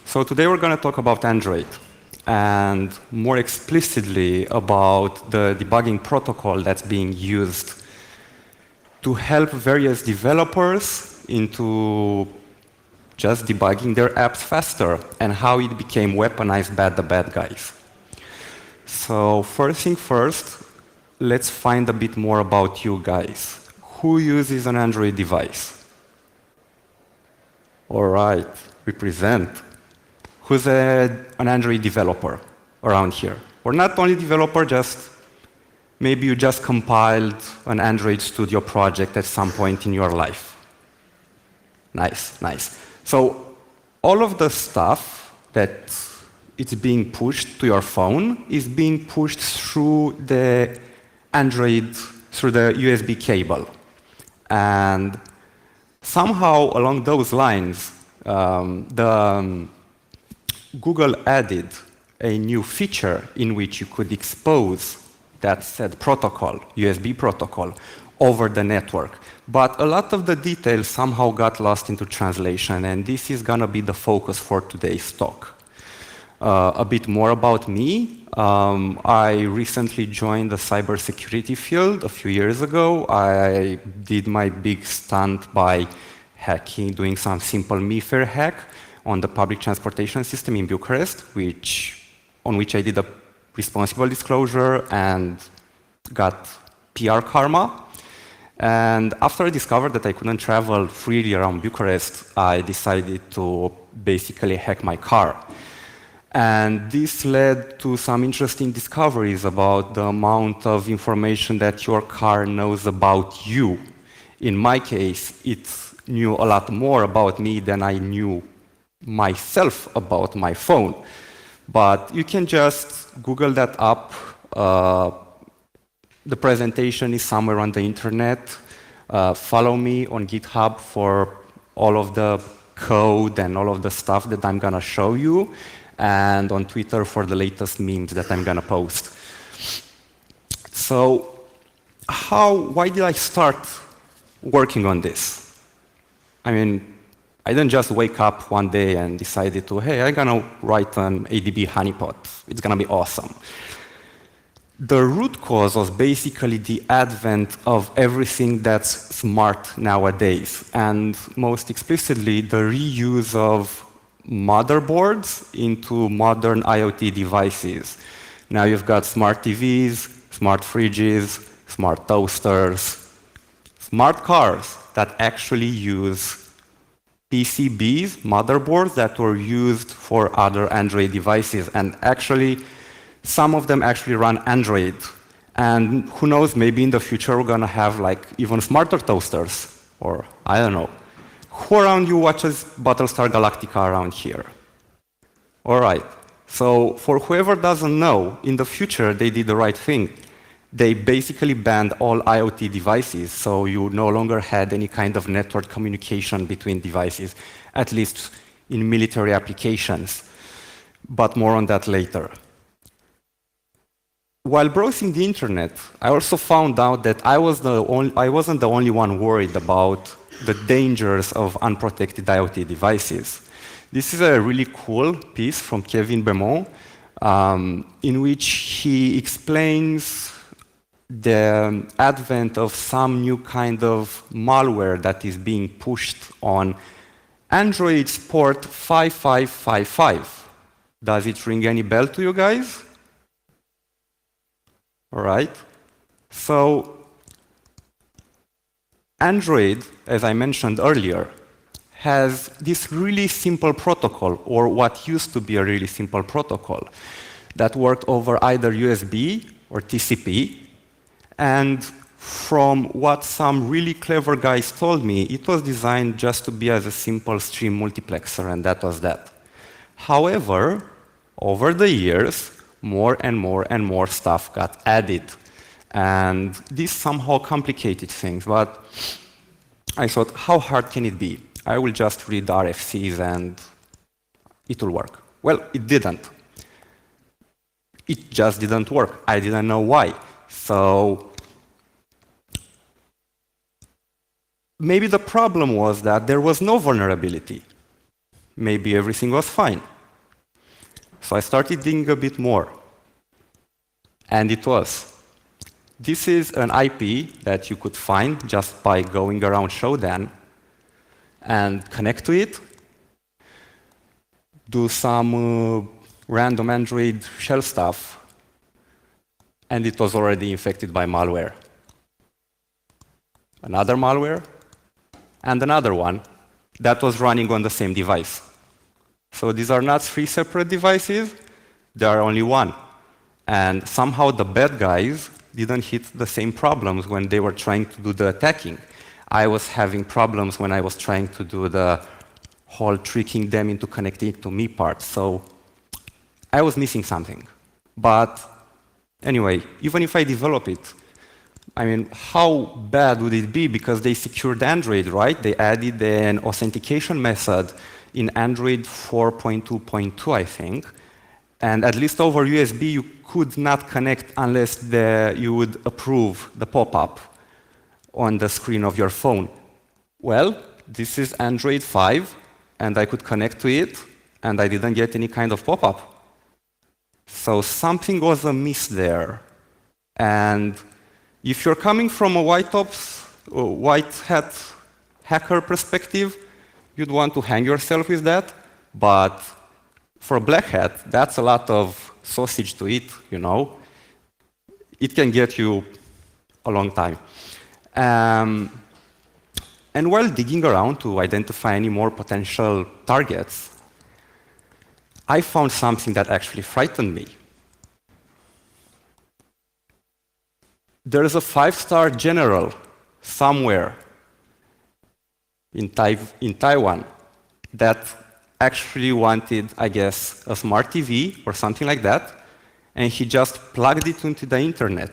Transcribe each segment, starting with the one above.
So today we're going to talk about Android, and more explicitly about the debugging protocol that's being used to help various developers into just debugging their apps faster, and how it became weaponized by the bad guys. So first thing first, let's find a bit more about you guys. Who uses an Android device? All right, represent. Who's an Android developer around here? Or not only developer, just maybe you just compiled an Android Studio project at some point in your life. Nice, nice. So all of the stuff that it's being pushed to your phone is being pushed through the Android, through the USB cable. And somehow along those lines, Google added a new feature in which you could expose that said protocol, USB protocol, over the network. But a lot of the details somehow got lost into translation, and this is going to be the focus for today's talk. A bit more about me. I recently joined the cybersecurity field a few years ago. I did my big stunt by hacking, doing some simple MIFARE hack on the public transportation system in Bucharest, on which I did a responsible disclosure and got PR karma. And after I discovered that I couldn't travel freely around Bucharest, I decided to basically hack my car. And this led to some interesting discoveries about the amount of information that your car knows about you. In my case, it knew a lot more about me than I knew myself about my phone. But you can just Google that up. The presentation is somewhere on the internet. Follow me on GitHub for all of the code and all of the stuff that I'm going to show you, and on Twitter for the latest memes that I'm going to post. So why did I start working on this? I mean, I didn't just wake up one day and decided to, hey, I'm going to write an ADB honeypot. It's going to be awesome. The root cause was basically the advent of everything that's smart nowadays, and most explicitly, the reuse of motherboards into modern IoT devices. Now you've got smart TVs, smart fridges, smart toasters, smart cars that actually use PCBs, motherboards that were used for other Android devices, and actually some of them actually run Android. And who knows, maybe in the future we're going to have like even smarter toasters, or I don't know. Who around you watches Battlestar Galactica around here? All right. So for whoever doesn't know, in the future they did the right thing. They basically banned all IoT devices, so you no longer had any kind of network communication between devices, at least in military applications. But more on that later. While browsing the internet, I also found out that I wasn't the only one worried about the dangers of unprotected IoT devices. This is a really cool piece from Kevin Beaumont, in which he explains the advent of some new kind of malware that is being pushed on Android's port 5555. Does it ring any bell to you guys? All right. So Android, as I mentioned earlier, has this really simple protocol, or what used to be a really simple protocol, that worked over either USB or TCP. And from what some really clever guys told me, it was designed just to be as a simple stream multiplexer, and that was that. However, over the years, more and more and more stuff got added. And this somehow complicated things, but I thought, how hard can it be? I will just read the RFCs and it will work. Well, it didn't. It just didn't work. I didn't know why. So maybe the problem was that there was no vulnerability. Maybe everything was fine. So I started digging a bit more. And it was. This is an IP that you could find just by going around Shodan and connect to it, do some random Android shell stuff, and it was already infected by malware. Another malware, and another one that was running on the same device. So these are not three separate devices, they are only one. And somehow the bad guys didn't hit the same problems when they were trying to do the attacking. I was having problems when I was trying to do the whole tricking them into connecting to me part. So I was missing something. But anyway, even if I develop it, I mean, how bad would it be? Because they secured Android, right? They added an authentication method in Android 4.2.2, I think. And at least over USB, you could not connect unless you would approve the pop-up on the screen of your phone. Well, this is Android 5, and I could connect to it, and I didn't get any kind of pop-up. So something was amiss there. And if you're coming from a white hat hacker perspective, you'd want to hang yourself with that. But for a black hat, that's a lot of sausage to eat, you know. It can get you a long time. And while digging around to identify any more potential targets, I found something that actually frightened me. There is a 5-star general somewhere in Taiwan that actually wanted, I guess, a smart TV or something like that, and he just plugged it into the internet,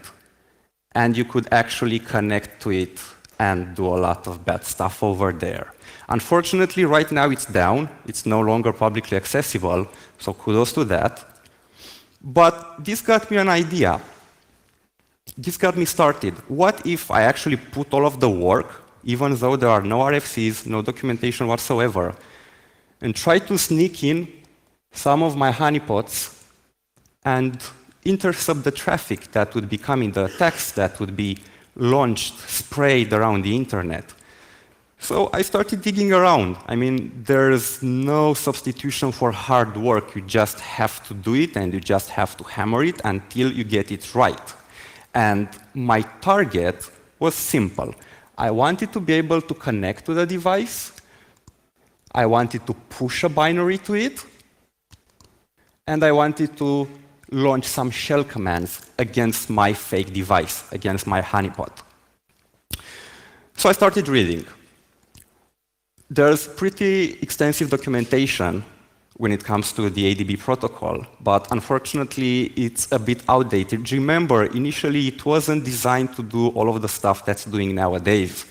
and you could actually connect to it and do a lot of bad stuff over there. Unfortunately, right now it's down. It's no longer publicly accessible, so kudos to that. But this got me an idea. This got me started. What if I actually put all of the work, even though there are no RFCs, no documentation whatsoever, and try to sneak in some of my honeypots and intercept the traffic that would be coming, the attacks that would be launched, sprayed around the internet. So I started digging around. I mean, there's no substitution for hard work. You just have to do it, and you just have to hammer it until you get it right. And my target was simple. I wanted to be able to connect to the device. I wanted to push a binary to it. And I wanted to launch some shell commands against my fake device, against my honeypot. So I started reading. There's pretty extensive documentation when it comes to the ADB protocol, but unfortunately, it's a bit outdated. Remember, initially, it wasn't designed to do all of the stuff that's doing nowadays.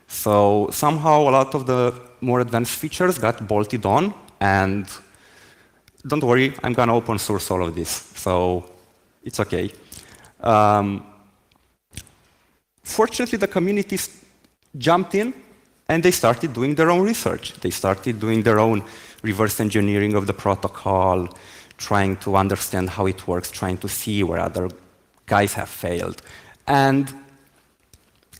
So somehow, a lot of the more advanced features got bolted on, and don't worry, I'm going to open source all of this, so it's OK. Fortunately, the community jumped in, and they started doing their own research. They started doing their own reverse engineering of the protocol, trying to understand how it works, trying to see where other guys have failed. And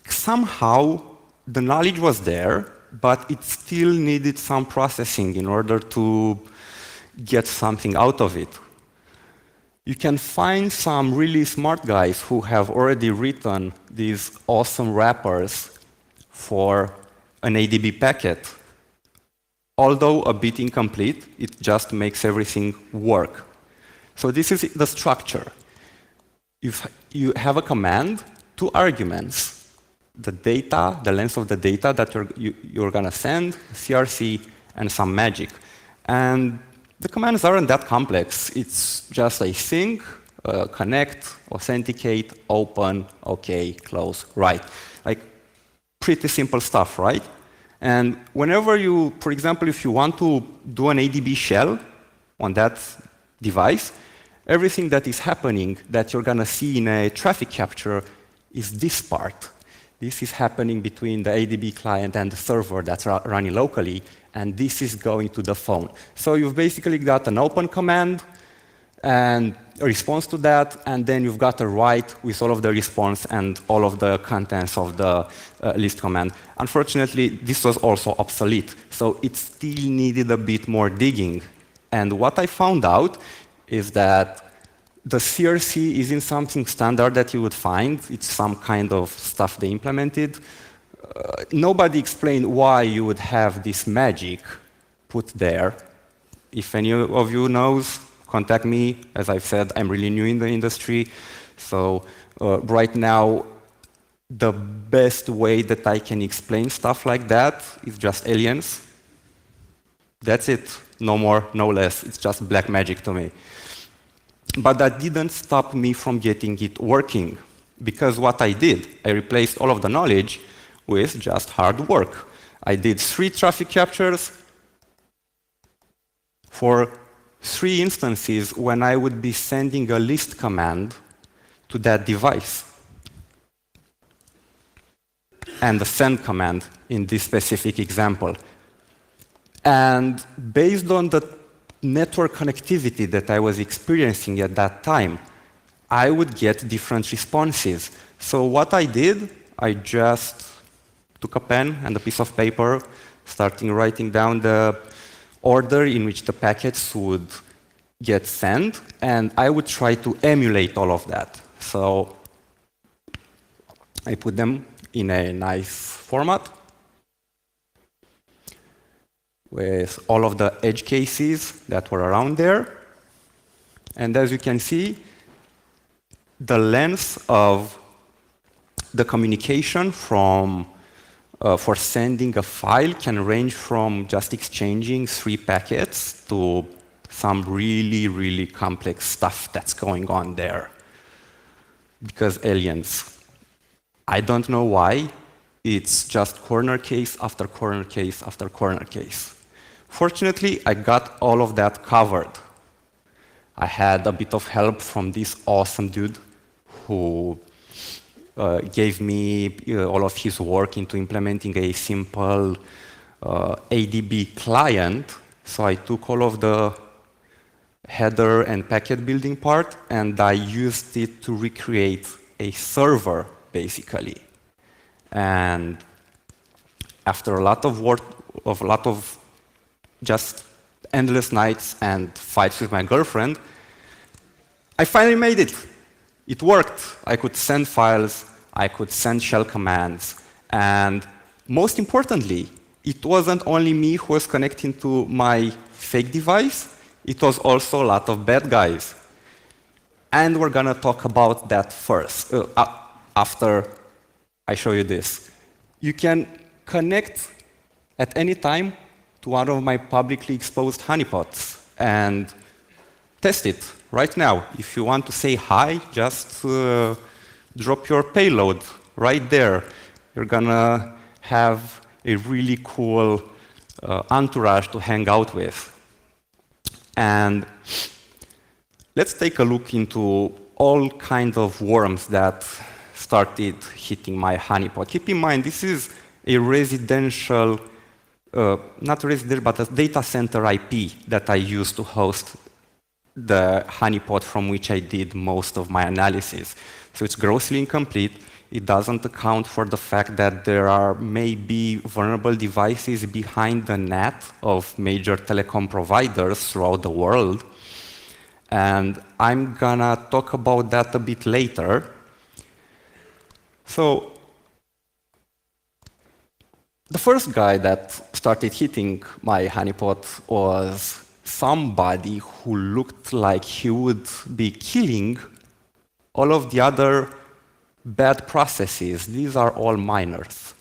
somehow, the knowledge was there, but it still needed some processing in order to get something out of it. You can find some really smart guys who have already written these awesome wrappers for an ADB packet. Although a bit incomplete, it just makes everything work. So this is the structure. You have a command, 2 arguments, the data, the length of the data that you're going to send, CRC, and some magic. And the commands aren't that complex. It's just a sync, connect, authenticate, open, OK, close, write. Like, pretty simple stuff, right? And whenever you, for example, if you want to do an ADB shell on that device, everything that is happening that you're going to see in a traffic capture is this part. This is happening between the ADB client and the server that's running locally, and this is going to the phone. So you've basically got an open command, and a response to that, and then you've got a write with all of the response and all of the contents of the list command. Unfortunately, this was also obsolete, so it still needed a bit more digging. And what I found out is that the CRC isn't something standard that you would find. It's some kind of stuff they implemented. Nobody explained why you would have this magic put there. If any of you knows, contact me. As I've said, I'm really new in the industry. So right now, the best way that I can explain stuff like that is just aliens. That's it. No more, no less. It's just black magic to me. But that didn't stop me from getting it working. Because what I did, I replaced all of the knowledge with just hard work. I did 3 traffic captures for 3 instances when I would be sending a list command to that device. And the send command in this specific example. And based on the network connectivity that I was experiencing at that time, I would get different responses. So what I did, I just took a pen and a piece of paper, starting writing down the order in which the packets would get sent, and I would try to emulate all of that. So I put them in a nice format with all of the edge cases that were around there. And as you can see, the length of the communication from for sending a file can range from just exchanging 3 packets to some really, really complex stuff that's going on there. Because aliens. I don't know why. It's just corner case after corner case after corner case. Fortunately, I got all of that covered. I had a bit of help from this awesome dude who gave me all of his work into implementing a simple ADB client. So I took all of the header and packet building part, and I used it to recreate a server, basically. And after a lot of work, just endless nights and fights with my girlfriend, I finally made it. It worked. I could send files, I could send shell commands, and most importantly, it wasn't only me who was connecting to my fake device, it was also a lot of bad guys. And we're gonna talk about that first, after I show you this. You can connect at any time to one of my publicly exposed honeypots and test it right now. If you want to say hi, just drop your payload right there. You're gonna have a really cool entourage to hang out with. And let's take a look into all kinds of worms that started hitting my honeypot. Keep in mind, this is a residential, not residential, but a data center IP that I use to host the honeypot from which I did most of my analysis. So it's grossly incomplete. It doesn't account for the fact that there are maybe vulnerable devices behind the net of major telecom providers throughout the world. And I'm gonna talk about that a bit later. So the first guy that started hitting my honeypot was somebody who looked like he would be killing all of the other bad processes. These are all miners.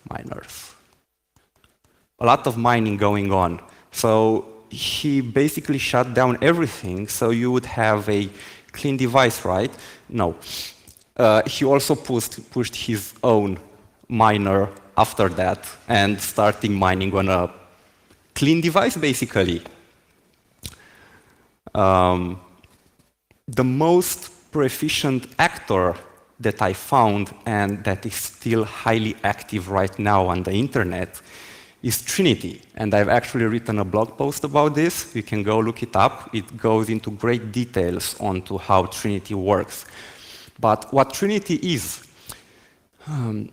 A lot of mining going on. So he basically shut down everything, so you would have a clean device, right? No. He also pushed his own miner after that and starting mining on a clean device, basically. The most proficient actor that I found, and that is still highly active right now on the internet, is Trinity. And I've actually written a blog post about this. You can go look it up. It goes into great details onto how Trinity works. But what Trinity is,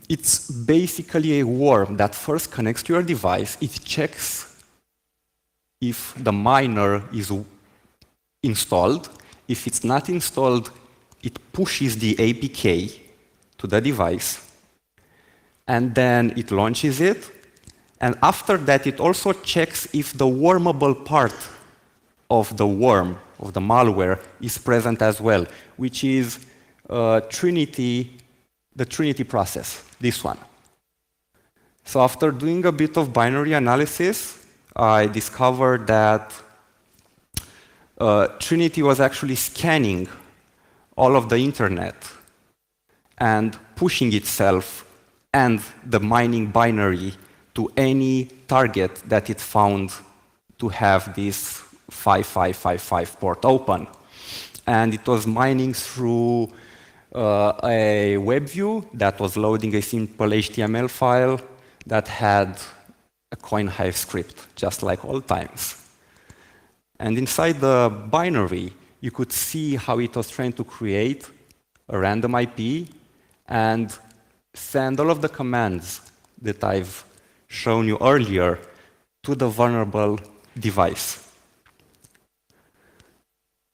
it's basically a worm that first connects to your device. It checks if the miner is installed. If it's not installed, it pushes the APK to the device, and then it launches it. And after that, it also checks if the wormable part of the worm, of the malware, is present as well, which is Trinity, the Trinity process, this one. So after doing a bit of binary analysis, I discovered that Trinity was actually scanning all of the internet and pushing itself and the mining binary to any target that it found to have this 5555 port open. And it was mining through a web view that was loading a simple HTML file that had a CoinHive script, just like old times. And inside the binary, you could see how it was trying to create a random IP and send all of the commands that I've shown you earlier to the vulnerable device.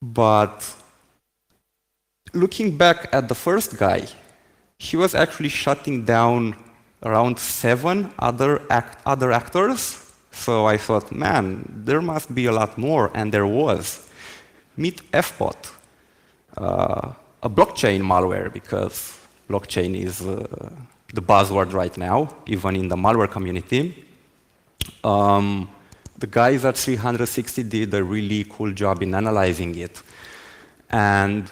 But looking back at the first guy, he was actually shutting down around 7 other actors. So I thought, man, there must be a lot more, and there was. Meet FBot, a blockchain malware, because blockchain is the buzzword right now, even in the malware community. The guys at 360 did a really cool job in analyzing it. And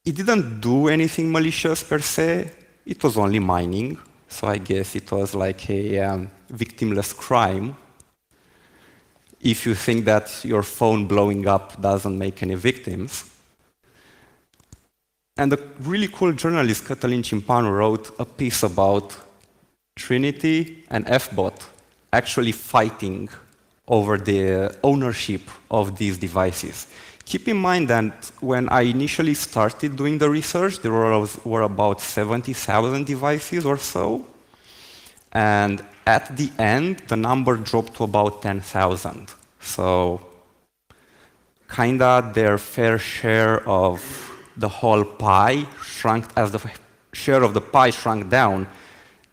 it didn't do anything malicious per se. It was only mining. So I guess it was like a victimless crime. If you think that your phone blowing up doesn't make any victims. And a really cool journalist, Cătălin Cimpanu, wrote a piece about Trinity and FBot actually fighting over the ownership of these devices. Keep in mind that when I initially started doing the research, there were about 70,000 devices or so. And at the end, the number dropped to about 10,000. So kinda their fair share of the whole pie shrunk. As the share of the pie shrunk down,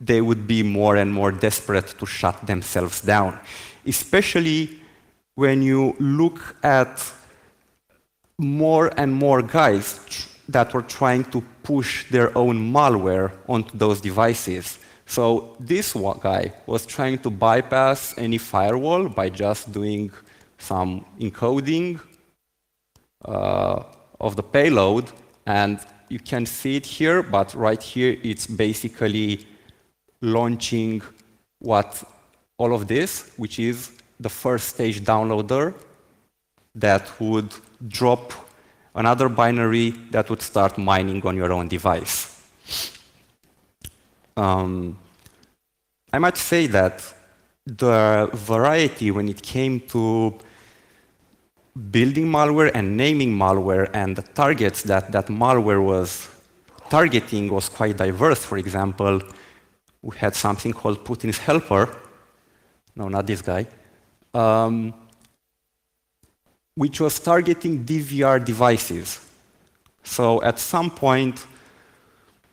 they would be more and more desperate to shut themselves down. Especially when you look at more and more guys that were trying to push their own malware onto those devices. So this one guy was trying to bypass any firewall by just doing some encoding of the payload. And you can see it here, but right here it's basically launching all of this, which is the first stage downloader that would drop another binary that would start mining on your own device. I might say that the variety when it came to building malware and naming malware and the targets that malware was targeting was quite diverse. For example, we had something called Putin's helper. No, not this guy. Which was targeting DVR devices. So at some point,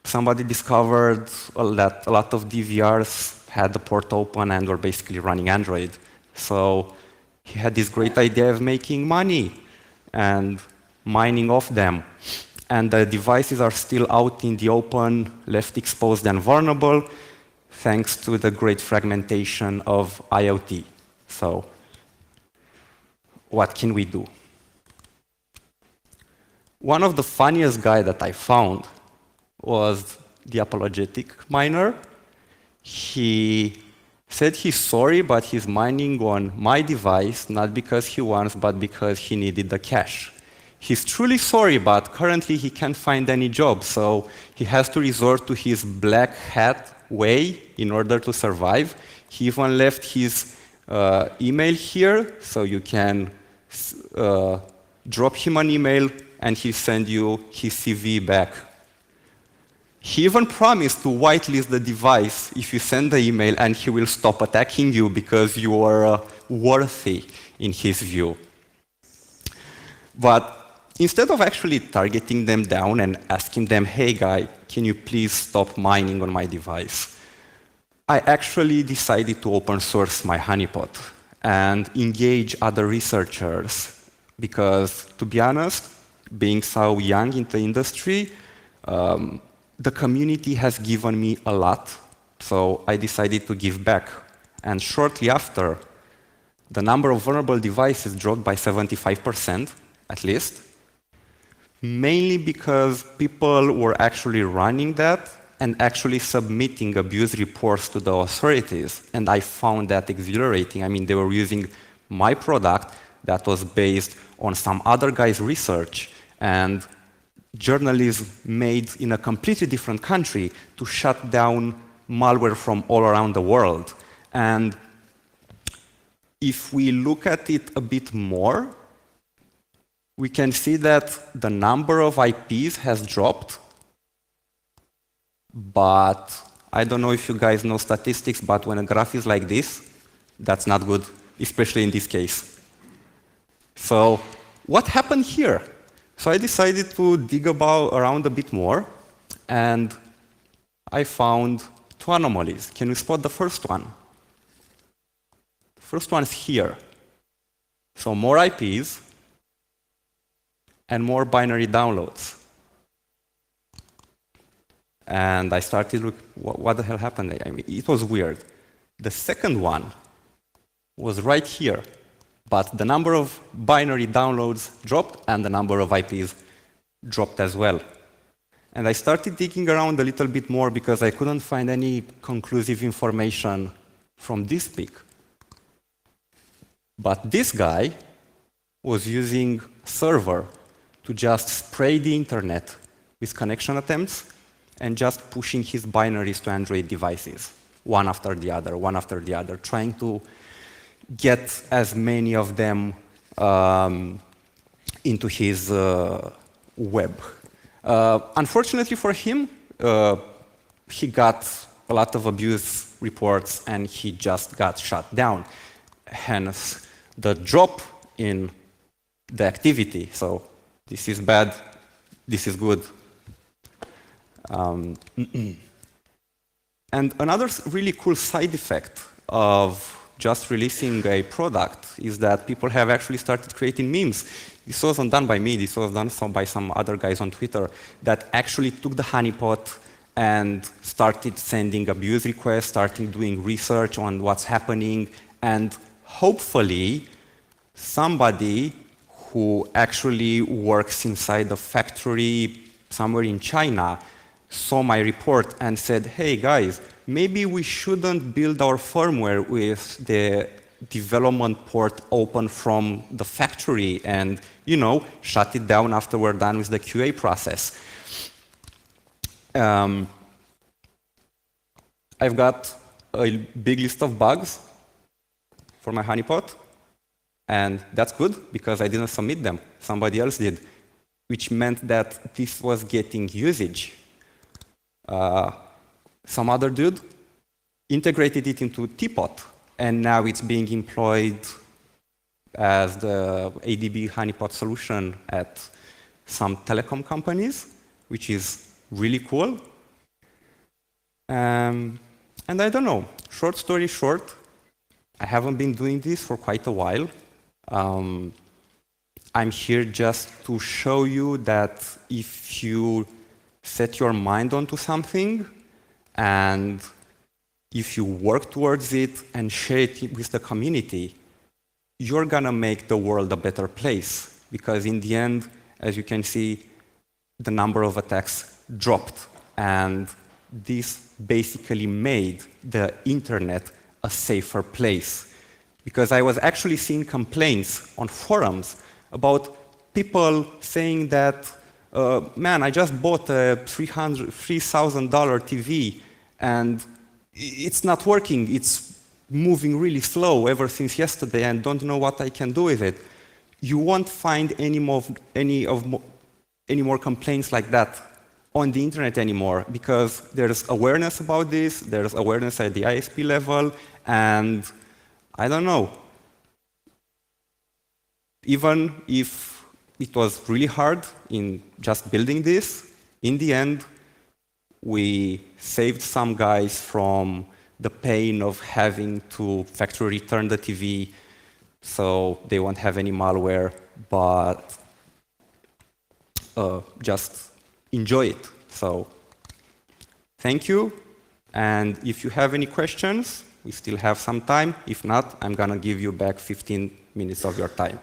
somebody discovered that a lot of DVRs had the port open and were basically running Android. So he had this great idea of making money and mining off them. And the devices are still out in the open, left exposed and vulnerable, thanks to the great fragmentation of IoT. So what can we do? One of the funniest guys that I found was the apologetic miner. He said he's sorry, but he's mining on my device, not because he wants, but because he needed the cash. He's truly sorry, but currently he can't find any job, so he has to resort to his black hat way in order to survive. He even left his email here, so you can drop him an email and he'll send you his CV back. He even promised to whitelist the device if you send the email, and he will stop attacking you because you are worthy in his view. But instead of actually targeting them down and asking them, hey guy, can you please stop mining on my device, I actually decided to open source my honeypot and engage other researchers because, to be honest, being so young in the industry, the community has given me a lot, so I decided to give back. And shortly after, the number of vulnerable devices dropped by 75%, at least, mainly because people were actually running that and actually submitting abuse reports to the authorities. And I found that exhilarating. I mean, they were using my product that was based on some other guy's research and journalism made in a completely different country to shut down malware from all around the world. And if we look at it a bit more, we can see that the number of IPs has dropped, but I don't know if you guys know statistics, but when a graph is like this, that's not good, especially in this case. So what happened here? So I decided to dig around a bit more, and I found two anomalies. Can you spot the first one? The first one is here. So more IPs and more binary downloads. And I started looking, what the hell happened? I mean, it was weird. The second one was right here. But the number of binary downloads dropped, and the number of IPs dropped as well. And I started digging around a little bit more because I couldn't find any conclusive information from this peak. But this guy was using a server to just spray the internet with connection attempts and just pushing his binaries to Android devices, one after the other, trying to get as many of them into his web. Unfortunately for him, he got a lot of abuse reports and he just got shut down. Hence, the drop in the activity. So this is bad, this is good. And another really cool side effect of just releasing a product is that people have actually started creating memes. This wasn't done by me, this was done by some other guys on Twitter that actually took the honeypot and started sending abuse requests, starting doing research on what's happening, and hopefully somebody who actually works inside a factory somewhere in China saw my report and said, hey guys, maybe we shouldn't build our firmware with the development port open from the factory and, shut it down after we're done with the QA process. I've got a big list of bugs for my honeypot, and that's good because I didn't submit them. Somebody else did, which meant that this was getting usage. Some other dude integrated it into Teapot, and now it's being employed as the ADB honeypot solution at some telecom companies, which is really cool. And I don't know, short story short, I haven't been doing this for quite a while. I'm here just to show you that if you set your mind onto something, and if you work towards it and share it with the community, you're gonna make the world a better place. Because in the end, as you can see, the number of attacks dropped. And this basically made the internet a safer place. Because I was actually seeing complaints on forums about people saying that, man, I just bought a $3,000 TV, and it's not working. It's moving really slow ever since yesterday and don't know what I can do with it. You won't find any more complaints like that on the internet anymore because there's awareness about this, there's awareness at the ISP level, and I don't know. Even if it was really hard in just building this, in the end, we saved some guys from the pain of having to factory return the TV so they won't have any malware, but just enjoy it. So thank you. And if you have any questions, we still have some time. If not, I'm going to give you back 15 minutes of your time.